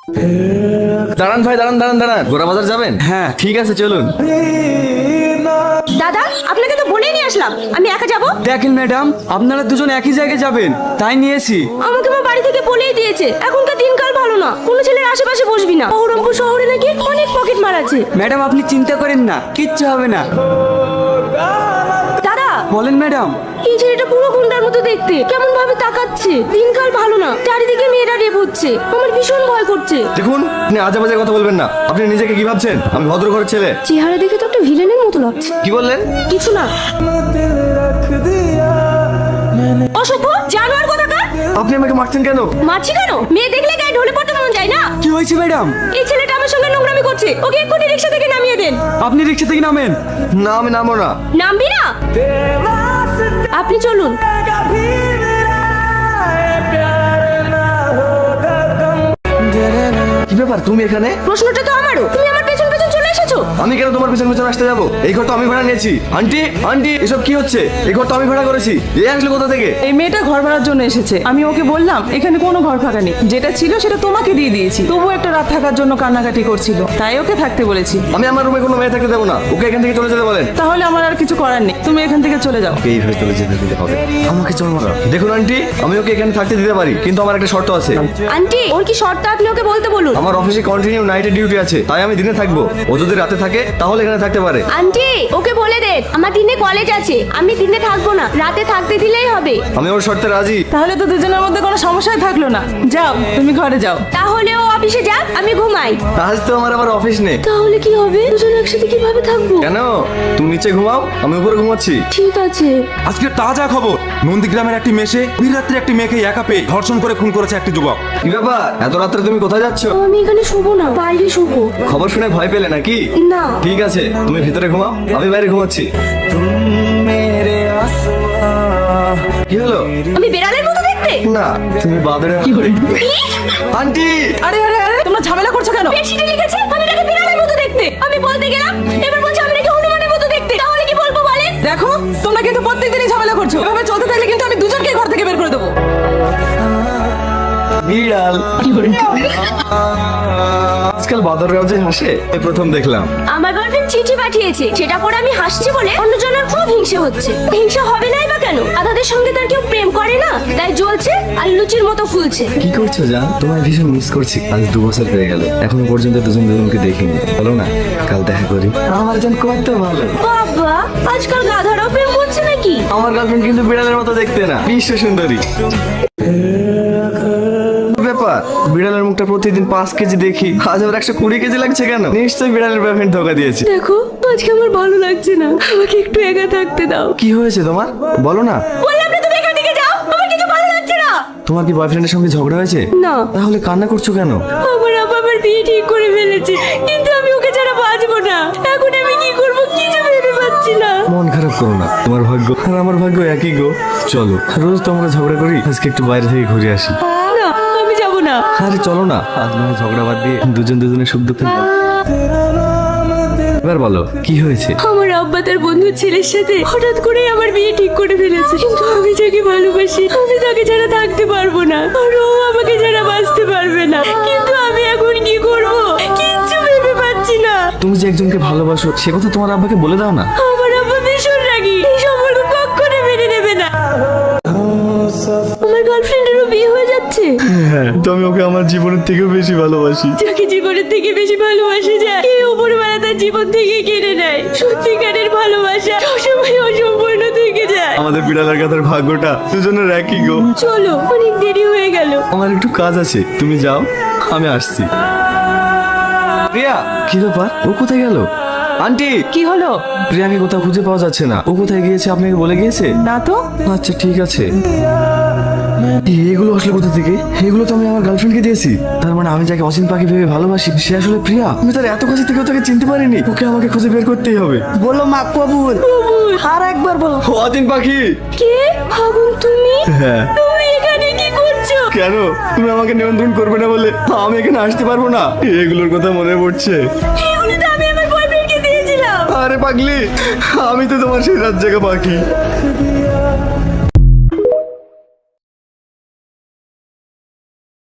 দাঁড়ান ভাই, দাঁড়ান দাঁড়ান দাঁড়ান, গোড়া বাজার যাবেন? হ্যাঁ ঠিক আছে চলুন। দাদা, আপনাকে তো বলেই নিয়ে আসলাম আমি একা যাব। দেখেন ম্যাডাম, আপনারা দুজন একই জায়গায় যাবেন তাই নিয়েছি। আমাকে আমার বাড়ি থেকে বলেই দিয়েছে এখনকার দিনকাল ভালো না, কোনো ছেলের আশেপাশে বসবি না। বহরমপুর শহরে নাকি অনেক পকেট মার আছে। ম্যাডাম আপনি চিন্তা করেন না, কিচ্ছু হবে না। দাদা, বলেন ম্যাডাম। এই ছেলেটা পুরো গুন্ডার মতো দেখতে, কেমন ভাবে তাকাচ্ছে। দিনকাল ভালো না, চারিদিকে মেয়েরা রেপ হচ্ছে, আমার ভীষণ ভয় করছে। দেখুন, আপনি আজে বাজে কথা বলবেন না। আপনি নিজেকে কি ভাবছেন? আমি ভদ্র ঘরের ছেলে। চেহারা দেখে তো একটা ভিলেনের মতো লাগছে। কি বললেন? কিছু না। অসভ্য জানোয়ার কোথাকার। আপনি আমাকে মারছেন কেন? মাছি কেন? মেয়ে দেখলে গায়ে ঢলে পড়তে মন যায় না। কি হয়েছে ম্যাডাম? এই ছেলেটা আমার সঙ্গে নোংরামি করছে, ওকে এক্ষুনি রিক্সা থেকে নামিয়ে দেন। আপনি রিক্সা থেকে নামেন। না, আমি নামবো না। নামবি না? আপনি চলুন। কি ব্যাপার, তুমি এখানে? প্রশ্নটা তো আমারও, তুমি আমার পেছন পেছন চলে এসেছো। আমি কেন তোমার পিছন পিছন আসতে যাবো? এই ঘর তো আমি ভাড়া নিয়েছি। আন্টি আন্টি, এসব কি হচ্ছে? এই ঘর তো আমি ভাড়া করেছি। এ আসলে কোথা থেকে? এই মেয়েটা ঘর ভাড়ার জন্য এসেছে। আমি ওকে বললাম এখানে কোনো ঘর ফাঁকা নেই, যেটা ছিল সেটা তোমাকে দিয়ে দিয়েছি। তবু একটা রাত থাকার জন্য কান্নাকাটি করছিল, তাই ওকে থাকতে বলেছি। আমি আমার রুমে কোনো মেয়ে থাকতে দেবো না। ওকে এখান থেকে চলে যেতে বলেন। তাহলে আমার আর কিছু করার নেই, তুমি এখান থেকে চলে যাও। ওকে এইভাবে চলে যেতে দিতে হবে। আমাকে চল মারা। দেখুন আন্টি, আমি ওকে এখানে থাকতে দিতে পারি, কিন্তু আমার একটা শর্ত আছে। আন্টি, ওর কি শর্ত আপনি ওকে বলতে বলুন। আমার অফিসে কন্টিনিউ নাইটে ডিউটি আছে, তাই আমি দিনে থাকবো। ও যদি রাতে থাকে তাহলে এখানে থাকতে পারে। আন্টি, ওকে বলে দেন আমার দিনে কলেজ আছে, আমি দিনে থাকবো না, রাতে থাকতে দিলেই হবে। আমি ওর শর্তে রাজি। তাহলে তো দুজনের মধ্যে কোনো সমস্যাই থাকলো না। যাও, তুমি ঘরে যাও। তাহলে ও অফিসে যাক, আমি ঘুমাই। আজ তো আমার আবার অফিস নেই। তাহলে কি হবে? দুজন একসাথে কিভাবে থাকবো? কেন? তুমি নিচে ঘুমাও, আমি উপরে ঘুমাচ্ছি। ঠিক আছে। আজকে তাজা খবর, নন্দীগ্রামের একটি মেশে বীররাত্রে একটি মেয়েকে একা পেয়ে ধর্ষণ করে খুন করেছে একটি যুবক। কি ব্যাপার, এত রাত্রে তুমি কোথায় যাচ্ছ? আমি এখানে শুবো না, বাইরে শুবো। খবর শুনে ভয় পেলে নাকি? না। ঠিক আছে, তুমি ভিতরে ঘুমাও, আমি বাইরে ঘুমাচ্ছি। কি হলো? আমি বেড়ালের মতো দেখতে? না, তুমি বাদরে। আন্টি, আরে আরে আরে, তোমরা ঝামেলা করছো কেন? বেশিটা লিখেছে আমি নাকি বেড়ালের মতো দেখতে। আমি বলতে গেলাম, এবার বলছে আমি নাকি হনুমানের মতো দেখতে। তাহলে কি বলবো বলেন? দেখো, তোমরা কিন্তু প্রত্যেকদিনই ঝামেলা করছো। এভাবে চলতে থাকলে কিন্তু আমি দুজনকে ঘর থেকে বের করে দেবো। বিড়াল। আজকাল বাদররাও যে হাসে, এই প্রথম দেখলাম। আমার গার্লফ্রেন্ড চিঠি পাঠিয়েছে, সেটা পরে আমি হাসছি বলে অন্যজনের খুব হিংসে হচ্ছে। হিংসা হবে নাই বা কেন? তাদের সঙ্গে তার কেউ প্রেম করে না, তাই জ্বলছে আর লুচির মতো ফুলছে। কি করছো জান? তোমায় ভীষণ মিস করছি। আজ 2 বছর হয়ে গেল, এখনো পর্যন্ত দুজন দুজনকে দেখিনি। বলো না, কাল দেখা করি। আমার জান কত ভালো। বাবা, আজকাল গাধারাও প্রেম করছে নাকি? আমার গার্লফ্রেন্ড কিন্তু বিড়ালের মতো দেখতে না, বিশ্ব সুন্দরী। ব্যাপার, বিড়ালের মুখটা প্রতিদিন 5 কেজি দেখি, আজ আবার 120 কেজি লাগছে কেন? নিশ্চয়ই বিড়ালের বয়ফ্রেন্ড ধোকা দিয়েছে। দেখো, আজকে আমার ভালো লাগছে না, আমাকে একটু একা থাকতে দাও। কি হয়েছে তোমার? বলো না। বললাম না তুমি এখান থেকে যাও, আমার কিছু ভালো লাগছে না। তোমার কি বয়ফ্রেন্ডের সঙ্গে ঝগড়া হয়েছে? না। তাহলে কান্না করছো কেন? আমার আব্বা আমার বিয়ে ঠিক করে ফেলেছে, কিন্তু আমি ওকে ছাড়া বাঁচবো না। এখন আমি কি করবো কিছু ভেবে পাচ্ছি না। মন খারাপ করো না, তোমার ভাগ্য আর আমার ভাগ্য একই গো। চলো, রোজ তো আমরা ঝগড়া করি, আজকে একটু বাইরে থেকে ঘুরে আসি। না, আমি যাবো না। আরে চলো না, আজ নয় ঝগড়া বাদ দিয়ে দুজন দুজনের সুখ দুঃখ। এবার বলো, কি হয়েছে? আমার আব্বা তার বন্ধুর ছেলের সাথে হঠাৎ করে আমার বিয়ে ঠিক করে ফেলেছে, কিন্তু আমি যাকে ভালোবাসি আমি তাকে ছাড়া থাকতে পারবো না, আর ও আমাকে ছাড়া বাঁচতে পারবে না। কিন্তু আমি এখন কি করবো কিচ্ছু ভেবে পাচ্ছি না। তুমি যে একজনকে ভালোবাসো সে কথা তোমার আব্বাকে বলে দাও না। আমার আব্বা ভীষণ রাগী, এই সম্পর্ক কখনো মেনে নেবে না। আমার গার্লফ্রেন্ডেরও বিয়ে হয়ে যাচ্ছে। হ্যাঁ, তো আমি ওকে আমার জীবনের থেকেও বেশি ভালোবাসি। যাকে জীবনের থেকে বেশি ভালোবাসে যায়, কে উপরওয়ালা তার জীবন থেকে কেড়ে নেয়। সত্যিকারের ভালোবাসা সবসময় অসম্পূর্ণ থেকে যায়। আমাদের বিড়ালের কাতার ভাগ্যটা দুজনের একই গো। চলো, অনেক দেরি হয়ে গেল। আমার একটু কাজ আছে, তুমি যাও, আমি আসছি। প্রিয়া, কি ব্যাপার, ও কোথায় গেল? আন্টি, কি হলো? প্রিয়াকে কোথাও খুঁজে পাওয়া যাচ্ছে না। ও কোথায় গিয়েছে আপনাকে বলে গিয়েছে? না তো। আচ্ছা ঠিক আছে। এগুলো আসলে কোথা থেকে? এগুলো তো আমি আমার গার্লফ্রেন্ডকে দিয়েছি। তার মানে আমি যাকে অচিন পাখি ভেবে ভালোবাসি সে আসলে প্রিয়া। আমি তার এত কাছে থেকেও তাকে চিনতে পারিনি। ওকে আমাকে খুঁজে বের করতেই হবে। বলো মা কবুল। আর একবার বলো। ও অচিন পাখি। কে? ভাবুন তুমি? হ্যাঁ। তুমি এখানে কি করছো? কেন? তুমি আমাকে নিয়ন্ত্রণ করবে না বলে আমি এখানে আসতে পারবো না? এগুলোর কথা মনে পড়ছে। এগুলো তো আমি আমার বয়ফ্রেন্ডকে দিয়েছিলাম। আরে পাগলি, আমি তো তোমার সেই রাত জায়গা পাখি।